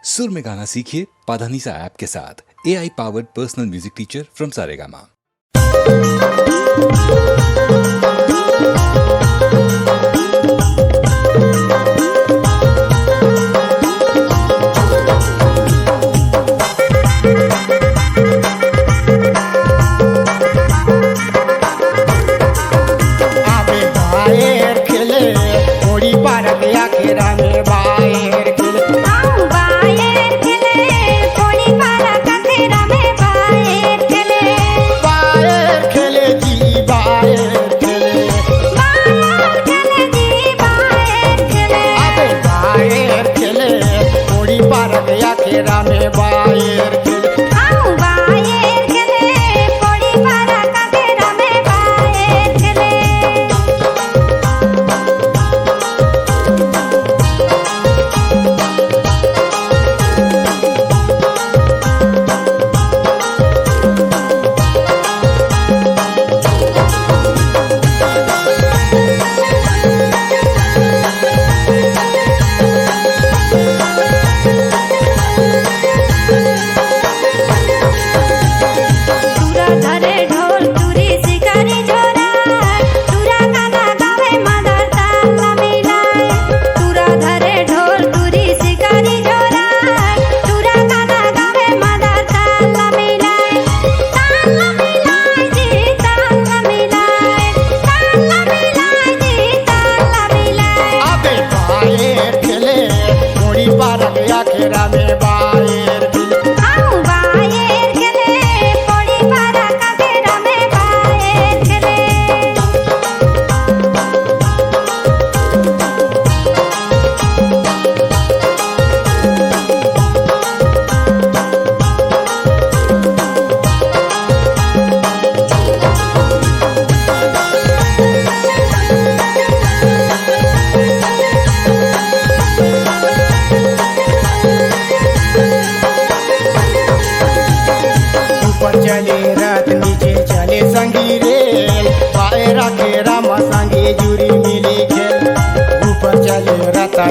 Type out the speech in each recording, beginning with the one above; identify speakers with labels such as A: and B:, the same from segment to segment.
A: सुर में गाना सीखिए पाधानीसा ऐप के साथ। AI powered personal music teacher from Saregama.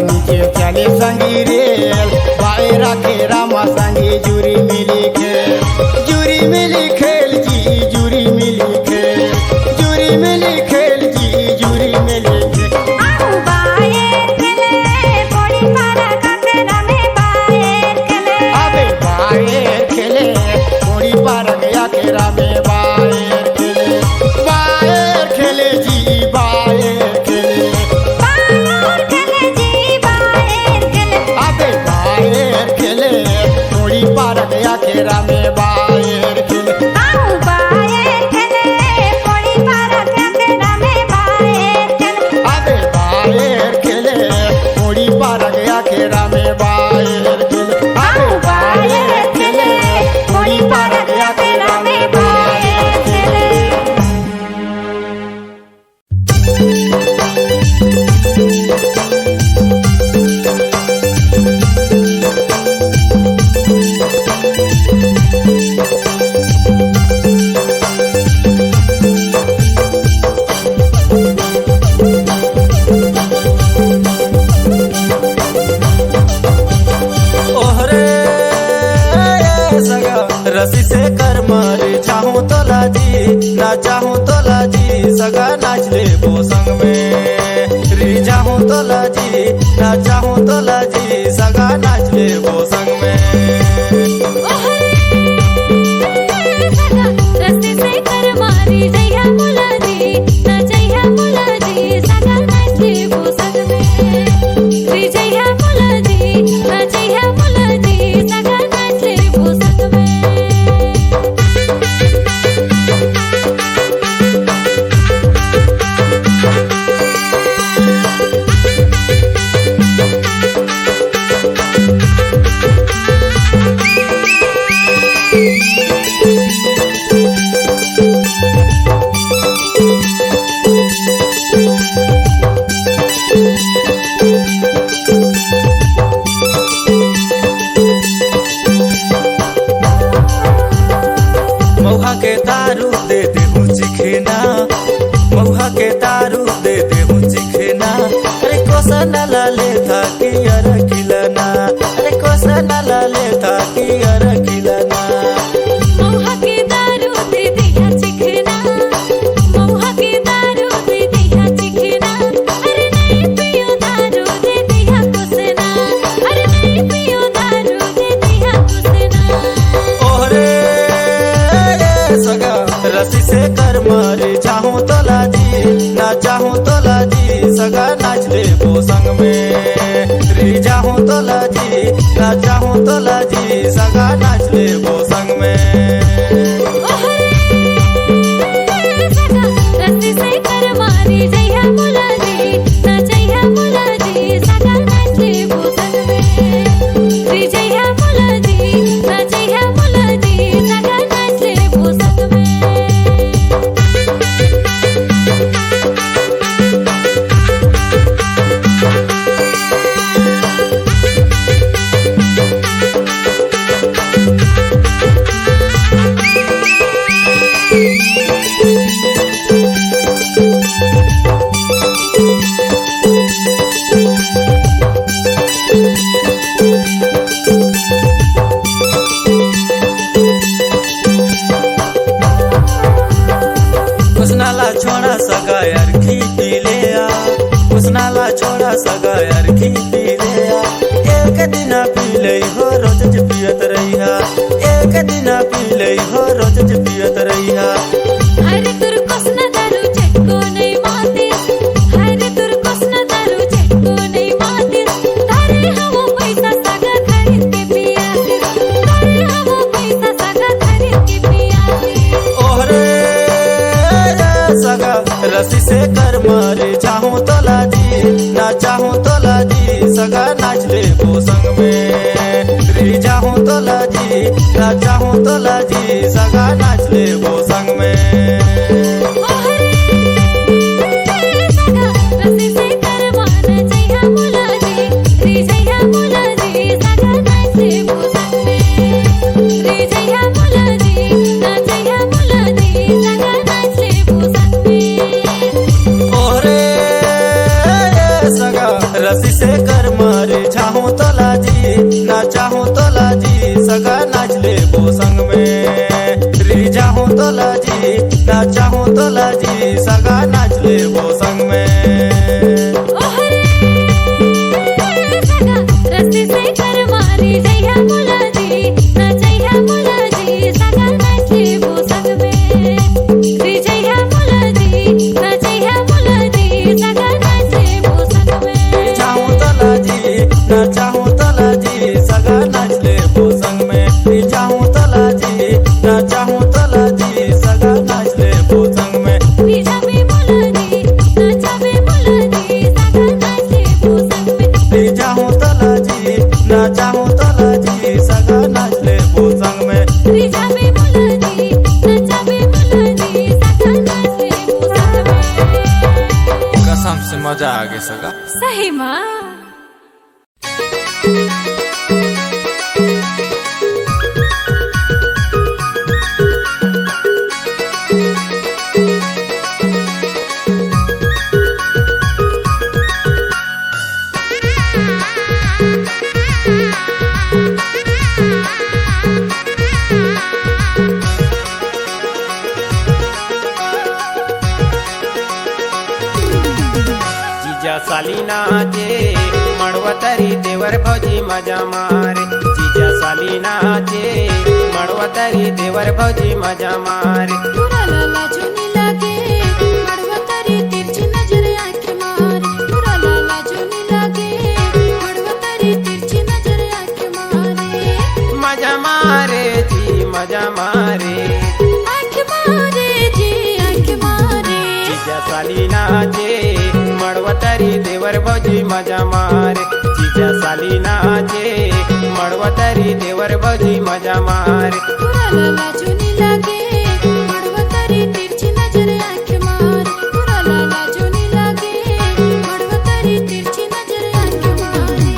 B: नीचे चले संगी रेल बायरा के रामा संगी जुरी मिली खेल जी जुरी मिली खेल जुरी मिली खेल जी जुरी मिली खेल अबे बायर खेले कोड़ी पार गया केरा में बायर खेले जी बायर खेले पार गया केरा में बायर खेले बायर खेले कोड़ी पार गया केरा में बायर खेले अबे बायर खेले कोड़ी पार गया केरा में बायर खेले अबे बायर खेले कोड़ी पार गया केरा में बायर खेले।
C: रसी से कर मारे चाहूँ तो लाजी ना चाहूँ तो लाजी सगा नाच ले वो संग में री चाहूँ तो लाजी ना चाहूँ तो लाजी सगा नाच ले वो संग में।
D: रस्ते से कर मारी जइया मुलाजी ना जइया मुलाजी सगा नाच ले वो संग में री जइया मुलाजी ना जइया मुलाजी सगा नाच ले वो संग में।
C: ना चाहूं तो लाजी सगा नाच ले वो संग में।
D: सगा रस्सी से कर मारी जइहा मुलाजी ना जइहा मुलाजी सगा नाच ले वो संग में। रे जइहा मुलाजी ना जइहा मुलाजी सगा नाच ले वो संग में।
C: उसनाला छोड़ा सगा यार घी पी ले आ, उसनाला छोड़ा सगा यार घी पी ले आ। एक दिन पी ले हो रोज पियत रहिया, एक दिन पी ले हो रोज पियत रहिया।
D: अरे तुर कोसना दारू चटको नहीं मातीस, अरे तुर कोसना दारू चटको नहीं मातीस। तारे हमो पैसा सगा खरीद के पियातीस, तारे हमो पैसा सगा खरीद के पियातीस।
C: ओहरे सगा रस्सी से कर मारे चाहूं तो लाजी ना चाहूं तो लाजी सगा नाच ले वो संग में। रे चाहूं तो लाजी ना चाहूं तो लाजी सगा नाच ले वो संग में।
D: सगा रस्सी से कर माना जइहा मुलाजी, रे जइहा मुलाजी सगा नाच ले वो संग में। रे जइहा मुलाजी ना जइहा मुलाजी सगा नाच ले वो संग में।
C: ओहरे सगा रस्सी से कर मारे चाहूं तो लाजी ना चाहूं तो लाजी सगा नाच ले वो संग में। रे चाहूं तो लाजी ना चाहूं तो लाजी सगा नाच ले वो संग में।
D: सगा रस्सी से कर मारी जइहा मुलाजी ना जइहा मुलाजी सगा नाच ले वो संग में। रे जइहा मुलाजी ना जइहा मुलाजी सगा नाच ले वो संग में।
C: चाहूं तो लाजी ना चाहूं तो लाजी सगा नाच ले वो संग में। चाहूं तो लाजी ना चाहूं तो लाजी सगा नाच ले वो संग में।
D: रे जाबे मुलाजी ना जाबे मुलाजी सगा नाच ले वो संग में।
C: चाहूं तो लाजी ना चाहूं तो लाजी सगा नाच ले वो संग में।
D: रे जाबे मुलाजी ना जाबे मुलाजी सगा नाच ले वो संग में।
C: कसम से मजा आ गया सगा।
D: सही माँ।
E: जीजा सालीना जे मड़वतरी देवर भौजी मजा मारे। जीजा सालीना जे मड़वतरी देवर भौजी मजा मारे।
D: बुरा लाला जोनी लागे मड़वतरी तिरछी नजर आंख मारे। बुरा लाला जोनी लागे मड़वतरी तिरछी नजर आंख मारे।
E: मजा मारे जी मजा मारे।
D: आंख मारे जी आंख मारे।
E: जीजा सालीना जे मड़वतरी देवर भौजी मजा मारे। जीजा सालीना जे मड़वतरी देवर भौजी मजा मारे।
D: बुरा लाला जोनी लागे मड़वतरी तिरछी नजर आंख मारे। बुरा लाला जोनी लागे मड़वतरी तिरछी नजर आंख मारे।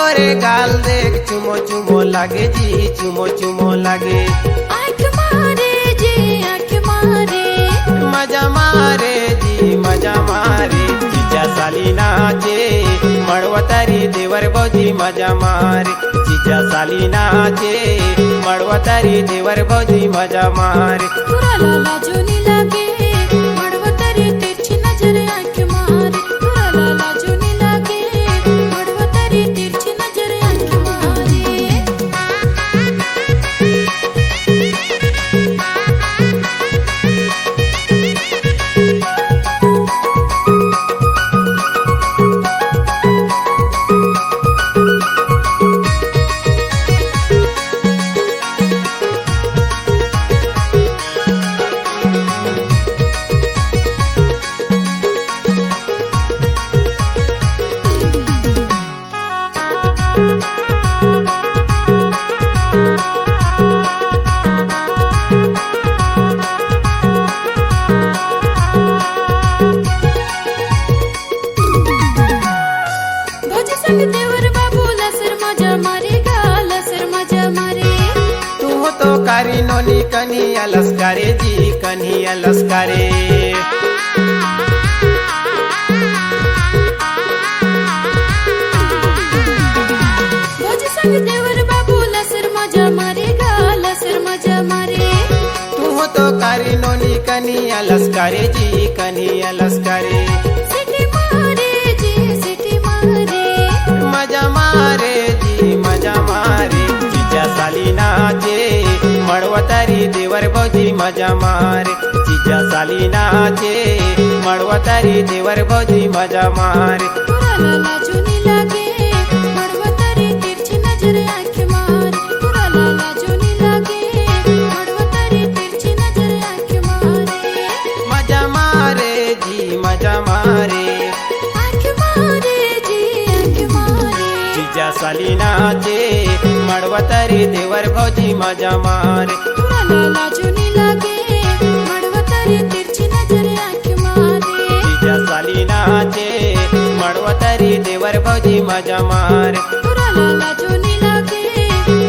E: गोरे गाल देख चुमो चुमो लागे जी चुमो चुमो लागे
D: आँख मारे जी आँख मारे
E: मजा मारे जी मजा मारे जीजा साली नाचे मड़वतारी देवर भौजी मजा मारे जीजा साली नाचे मड़वतारी देवर भौजी मजा मारे
D: तुरा लाला जोनी लागे मड़वतारी तिरछी नजर आँख मारे तुरा लाला जोनी लागे मड़वतारी तिरछी नजर आँख मारे भौजी संग देवर बाबू लसर मजा मारेगा लसर मजा मारे
E: तू हो तो कारी नोनी कन्हैया लस्कारे जी कन्हैया लस्कारे
D: भौजी संग देवर बाबू लसर मजा मारेगा लसर मजा मारे
E: तू हो तो कारी नोनी कन्हैया लस्कारे जी कन्हैया लस्कारे
D: सिटी मारे जी सिटी मारे
E: मजा मारे जी मजा मारे जीजा साली नाचे मड़वतारी देवर भौजी मजा मारे जीजा साली नाचे मड़वतारी देवर भौजी मजा मारे
D: तुरा लाला जोनी लागे मड़वतारी तिरछी नजर आँख मारे तुरा लाला जोनी लागे मड़वतारी तिरछी नजर आँख मारे
E: मजा मारे जी मजा मारे
D: आँख मारे जी आँख मारे
E: जीजा साली नाचे मड़वतारी देवर भौजी मजा मारे
D: तुरा लाला जोनी लागे मड़वतारी तिरछी नजर आँख मारे
E: जीजा साली नाचे मड़वतारी देवर भौजी मजा मारे
D: तुरा लाला जोनी लागे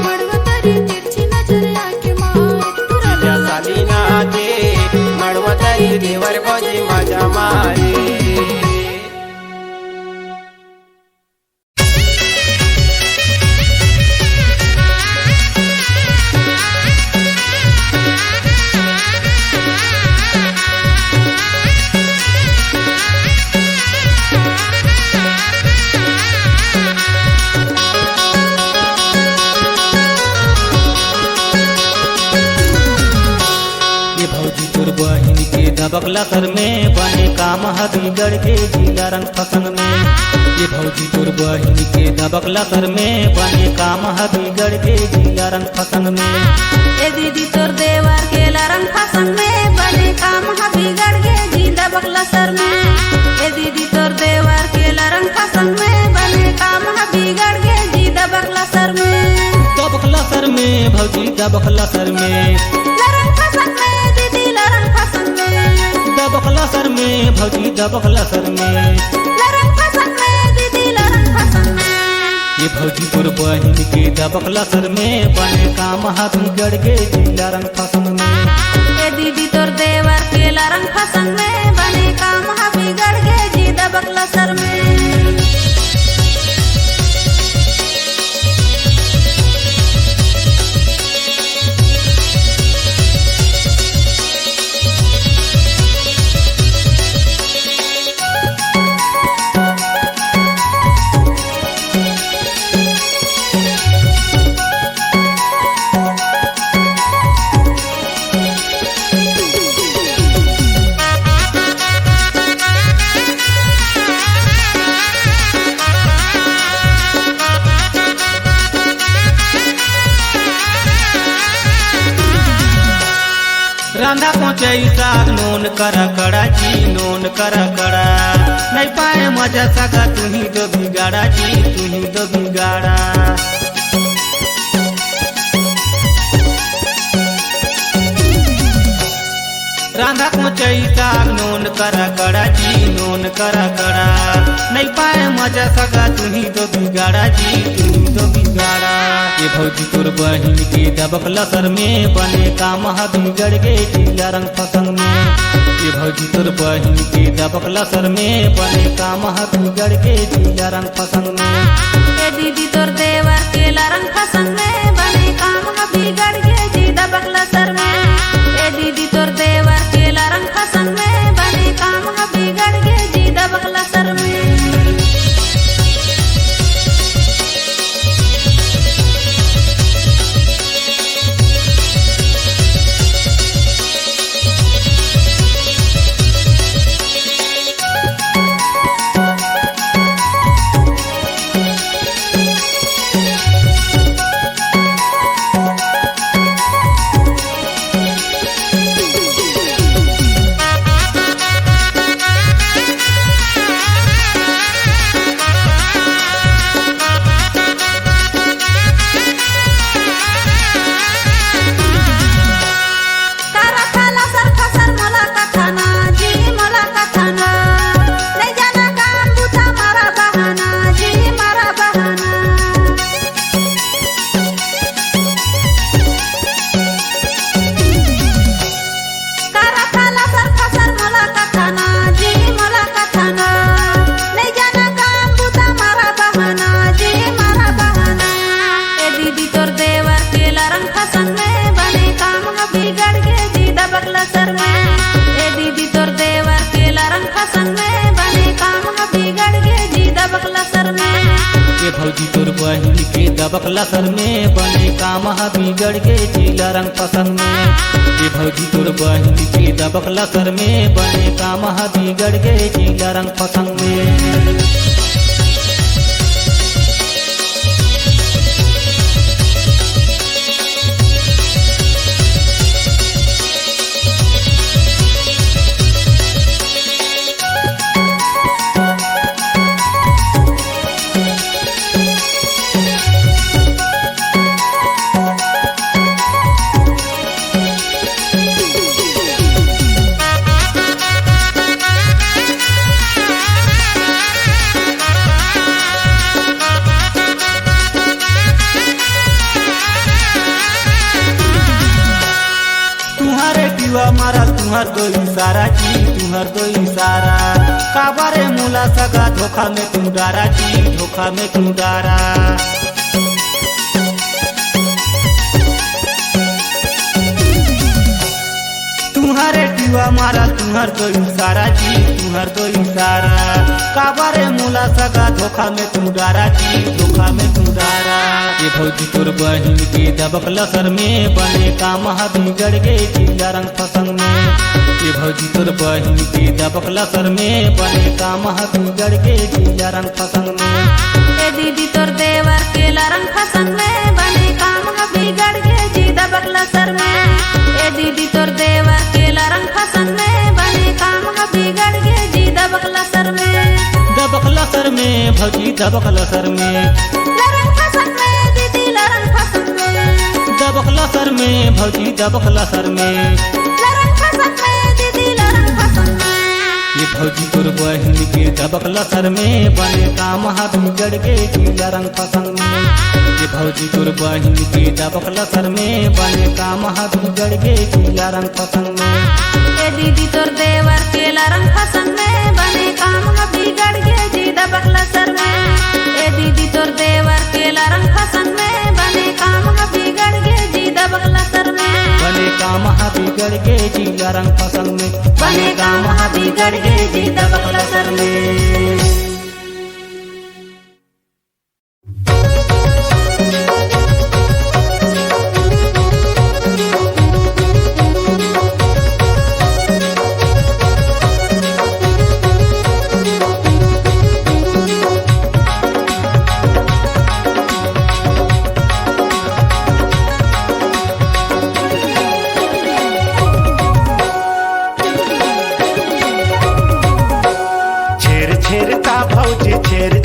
D: मड़वतारी तिरछी नजर आँख मारे तुरा
E: जीजा साली नाचे मड़वतारी देवर भौजी मजा मारे
C: ये भौजी तोर बहिन के दबकला सर में बने काम बिगड़ के जिला रंग फसन में ये भौजी तोर बहिन के दबकला सर में बने काम बिगड़ के जिला रंग फसन में
F: ए दीदी तोर देवर के रंग फसन में बने काम बिगड़ के जिंदा बकला सर में ए दीदी तोर देवर के रंग फसन में बने काम बिगड़ के जिंदा बकला सर में
C: दबकला सर में भौजी दबकला सर में
F: रंग फसन में दीदी रंग फसन में
C: दबकला सर में भौजी दबकला सर में
F: रंग फसन में दीदी रंग फसन में
C: ये भौजी तोर बहिन के दबकला सर में बने काम बिगड़ के जिला रंग फसन में
F: ए दीदी तोर देवर के रंग फसन में बने काम बिगड़ के जिंदा बकला सर में
C: रांधा पहुँचे साग नून करा कड़ा जी नून करा कड़ा नहीं पाए मजा सगा तुम्ही तो बिगाड़ा जी तुम्ही तो बिगाड़ा रांधा पहुँचे साग नून करा कड़ा जी नून मन करा करा नहीं पाए मजा सगा तुम्ही तो बिगाड़ा जी तुम्ही तो बिगाड़ा। ये भौजी तोर बहिन के दबक लसर में बने काम बिगड़ गे जिला रंग पसंग में। ये भौजी तोर बहिन के दबक लसर में बने काम बिगड़ गे जिला रंग पसंद में।
F: ए दीदी तोर देवर के रंग पसंद में बने काम बिगड़ गे जी दबक लसर में। ए दीदी तोर देवर के रंग पसंद में बने काम बिगड़ गे जी दबक लसर में।
C: भौजी तोर बहिन के दबक लसर में बने काम बिगड़ गे जिला रंग पसंद में। ये भौजी तोर बहिन के दबक लसर में बने काम बिगड़ गे जिला रंग पसंद में। मारा तुम्हार दो इशारा जी तुम्हार दो इशारा काबारे मुला सगा धोखा में तुम डारा जी धोखा में तुम डारा। तुम्हारे टीवा मारा तुम्हार दो इशारा जी तुम्हार दो इशारा काबारे मुला सगा धोखा में तुम डारा जी धोखा में तुम डारा। ये भौजी तोर बहिन के दबक लसर में बने काम बिगड़ गे जिला रंग पसंद में। ये भौजी तोर बहिन के दबक लसर में बने काम बिगड़ गे जिला रंग पसंद में।
F: ए दीदी तोर देवर के रंग पसंद में बने काम बिगड़ गे जी दबक लसर में। ए दीदी तोर देवर के रंग पसंद में बने काम बिगड़ गे जी दबक लसर में।
C: दबक लसर में भौजी दबक लसर में
F: रंग पसंद में दीदी रंग पसंद में।
C: दबक लसर में भौजी दबक लसर में
F: रंग पसंद में दीदी रंग पसंद में।
C: ये भौजी तोर बहिन के दबक लसर में बने काम बिगड़ गे जिला रंग पसंद में। ये भौजी तोर बहिन के दबक लसर में बने काम बिगड़ गे जिला रंग पसंद में।
F: ए दीदी तोर देवर के रंग पसंद में बने काम बिगड़ गे जी दबक लसर में। ए दीदी तोर देवर के रंग पसंद में बने काम बिगड़ गे जी दबक लसर में।
C: बने काम बिगड़ गे जिला रंग पसंद में
F: बने काम बिगड़ गे जी दबक लसर में।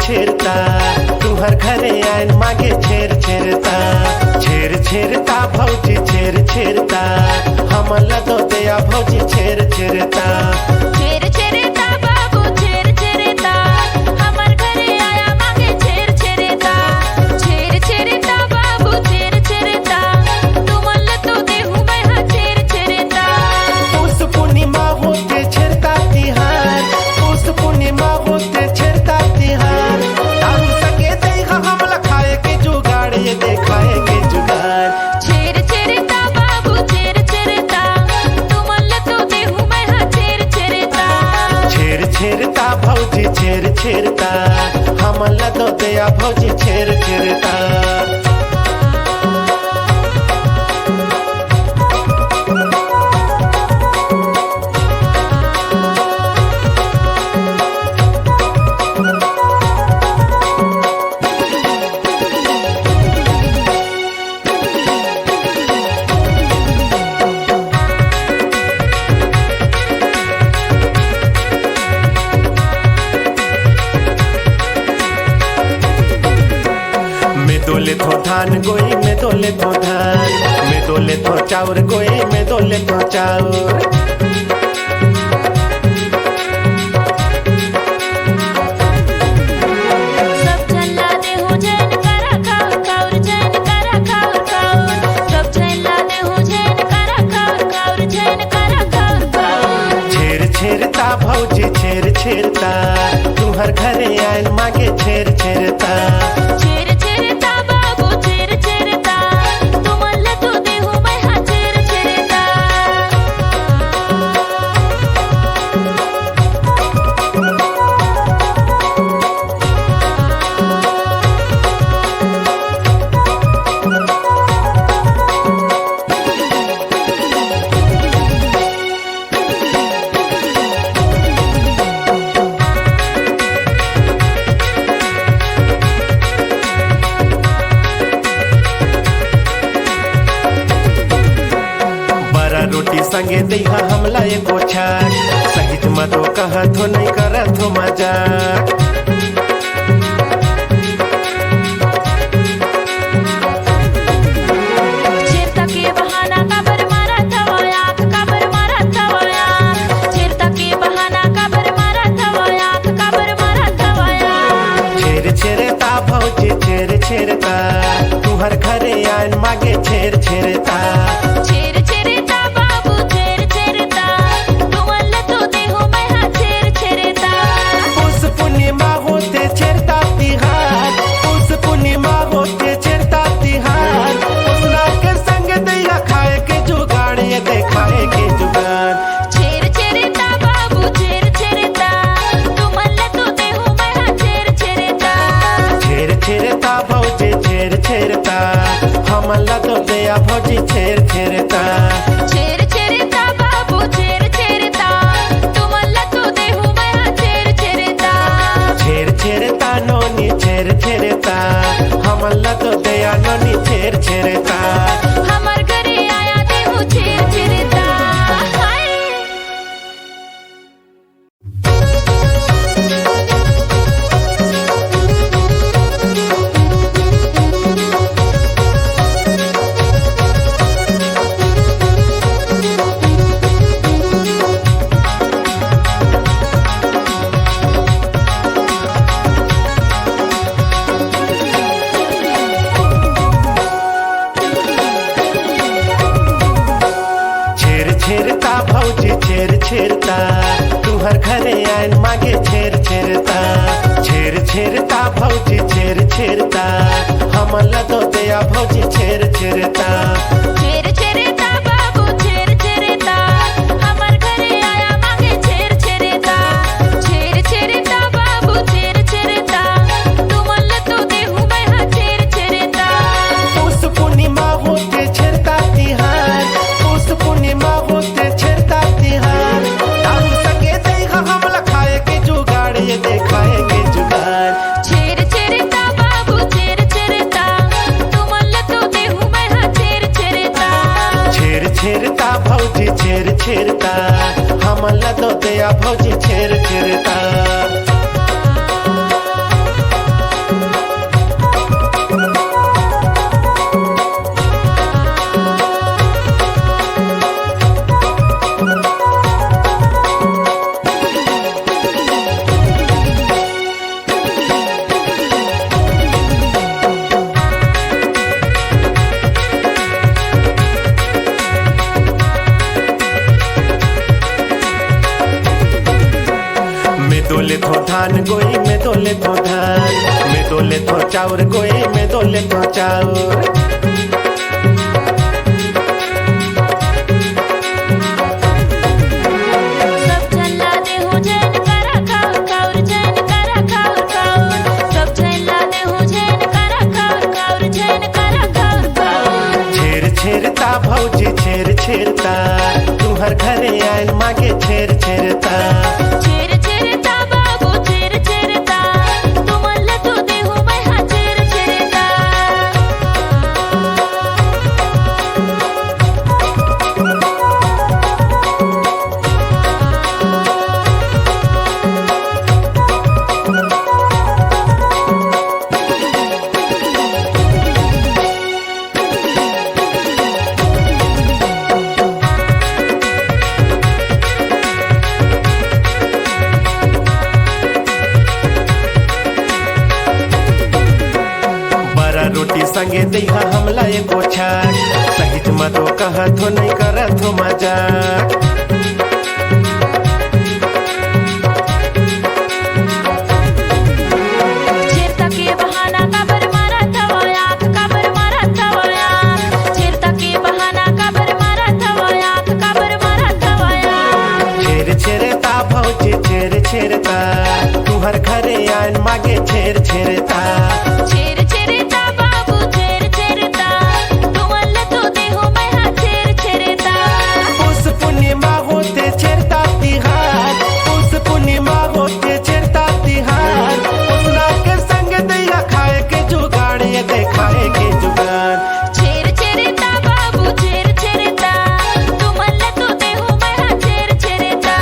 G: छेरता तुहर घरे आइन मागे छेरता छेरता भौजी छेरता हमला दो दया भौजी छेरता
D: छेरता बाबू छेरता
G: हमला तो दया भौजी छेर छेरता दोले थो धान गोई में दोले थो धान में दोले थो चाउर गोई में दोले थो चाउर
D: सब झल्ला दे हो जैन करा खाउर खाउर जैन करा खाउर खाउर सब झल्ला दे हो जैन करा खाउर खाउर जैन करा खाउर खाउर
G: छेर छेरता भौजी छेर छेरता तू हर घरे आयल मागे छेर छेरता
D: छेर छेरता बाबू छेर छेरता तुमल्ला तो देहु मैं हा छेर छेरता
G: रोटी संगे दईहा हमला एको छाक सहित मतो कहत हो नहीं करत हो मजाक
D: छेरता के बहाना काबर मारा थवाया काबर मारा थवाया छेरता के बहाना काबर मारा थवाया काबर मारा थवाया
G: छेर छेरता भौजी छेर छेरता तू हर घरे आयल मागे छेर छेरता
D: छेर छेरता बाबू छेर छेरता तुमल्ला तो देहु मैं हा छेर छेरता
G: उस पूर्णिमा होते छेरता तिहार उस पूर्णिमा होते छेरता तिहार उसना के संग दैया खाए के जुगाड़ ये देखाए के जुगाड़
D: छेर छेरता बाबू छेर छेरता तुमल्ला तो देहु मैं हा छेर छेरता
G: छेर छेरता भौजी छेर छेरता हमला तो दया भौजी छेर छेरता
D: छेर छेरता बाबू छेर छेरता तुमल्ला तो देहु मैं हा छेर छेरता
G: छेर छेरता नोनी छेर छेरता हमला तो दया नोनी छेर छेरता
D: हमर घरे आया देहु छेर छेरता हाय
G: छेर छेरता भौजी छेर छेरता तू हर घरे आयल मागे छेर छेरता छेर छेरता भौजी छेर छेरता हमला तो दया भौजी छेर छेरता
D: छेर छेरता बाबू छेर छेरता हमर घरे आया मांगे छेर छेरता छेर छेरता बाबू छेर छेरता तुमल्ला तो देहु मैं हा छेर छेरता
G: उस पूर्णिमा होते छेरता तिहार उस पूर्णिमा होते छेरता तिहार दारू सके देखा हमला खाए के जुगाड़ ये देखाए के जुगाड़
D: छेर छेरता बाबू छेर छेरता तुमल्ला तो देहु मैं हा छेर छेरता
G: छेर छेरता भौजी छेर छेरता हमला तो दया भौजी छेर छेरता दोले थो धान गोई में दोले थो धान में दोले थो चाउर गोई में दोले थो चाउर
D: सब झल्ला दे हो जैन करा खाउर खाउर जैन करा खाउर खाउर सब
G: तुहर घरे आइन मागे छेर छेरता
D: छेर छेरता बाबू छेर छेरता तुम्हाला तो देहू मैं हा छेर छेरता
G: रोटी संगे दिहा हमला एको छाक सहित मतो कहत हो नहीं करत हो मजाक
D: छेरता के बहाना काबर मारत हवया काबर मारत हवया छेरता के बहाना काबर मारत हवया काबर मारत हवया
G: छेर छेरता भौजी छेर छेरता तुहर घरे आइन मागे छेर छेरता
D: छेर छेरता बाबू छेर छेरता तुम्हाला तो देहू मैं हा छेर छेरता
G: उस पूर्णिमा होते छेरता तिहार उस पूर्णिमा होते छेरता तिहार उसना के संग दैया खाए के जुगाड़ ये देखाए के जुगाड़
D: छेर छेरता बाबू छेर छेरता तुम्हाला तो देहू मैं हा छेर छेरता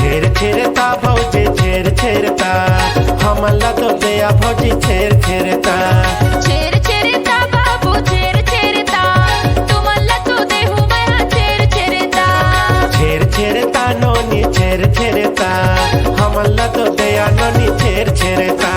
G: छेर छेरता भौजी छेर छेरता हमला तो दया भौजी छेर छेरता
D: छेर छेरता बाबू छेर छेरता तुम्हाला तो देहू मैं हा छेर छेरता
G: छेर छेरता नोनी छेर छेरता हमला तो दया नोनी छेर छेरता